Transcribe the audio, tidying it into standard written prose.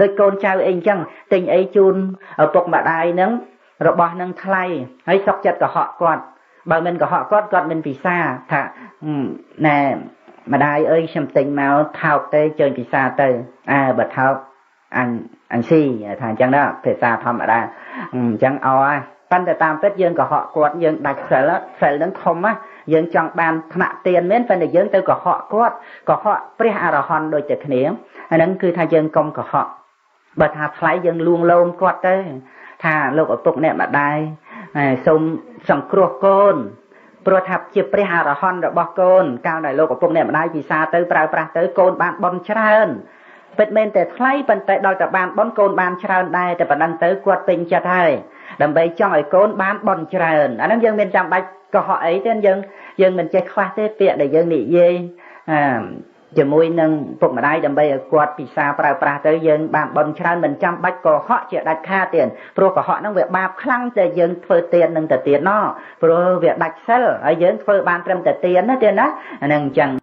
đôi côn trao anh chăng tình ấy chun ở bọc mà đai nắng rồi bỏ nâng thay ấy sọc chặt của họ quạt bà mình của họ quạt mình vì xa thà nè mà đai ơi xem tình máu thao tê chơi vì xa tê bật thao anh si thằng chẳng đó phải xa thầm ở đây chẳng ai panแต่ตามเป็ดយើងក៏ហក់គាត់យើងដាច់ហ្វិលនឹងធំណាយើងចង់បានថ្នាក់ទៀនមែនប៉ុន្តែយើងទៅកុហកគាត់កុហកព្រះអរហន្តដូចតែគ្នាអាហ្នឹងគឺថាយើងកុំកុហកបើថាថ្លៃយើងលួងលោមគាត់ទៅថាលោកឪពុកអ្នកម្ដាយសូមសង្គ្រោះកូនព្រោះថាជាព្រះអរហន្តរបស់កូនកាលដែលលោកឪពុកអ្នកម្ដាយពិសាទៅប្រើប្រាស់ទៅកូនបានបន់ច្រើនពិតមែនតែថ្លៃប៉ុន្តែដល់តែបានបន់កូនបានច្រើនដែរតែប៉ុណ្ណឹងទៅគាត់ពេញចិត្តហើយដើម្បីចង់ឲ្យកូនបានបន់ច្រើនអាហ្នឹងយើងមានចាំបាច់កុហកអីទេយើងមិនចេះខ្វះទេពាក្យដែលយើងនិយាយជាមួយនឹងពុកម្ដាយដើម្បីឲ្យគាត់ពិសាប្រើប្រាស់ទៅយើងបានបន់ច្រើនមិនចាំបាច់កុហកជាដាច់ខាតទេព្រោះកុហកហ្នឹងវាបាបខ្លាំងតែយើងធ្វើទៀននឹងទៅទៀតណោះព្រោះវាដាច់សិលហើយយើងធ្វើបានត្រឹមតែទៀនណាទេណាអាហ្នឹងអញ្ចឹង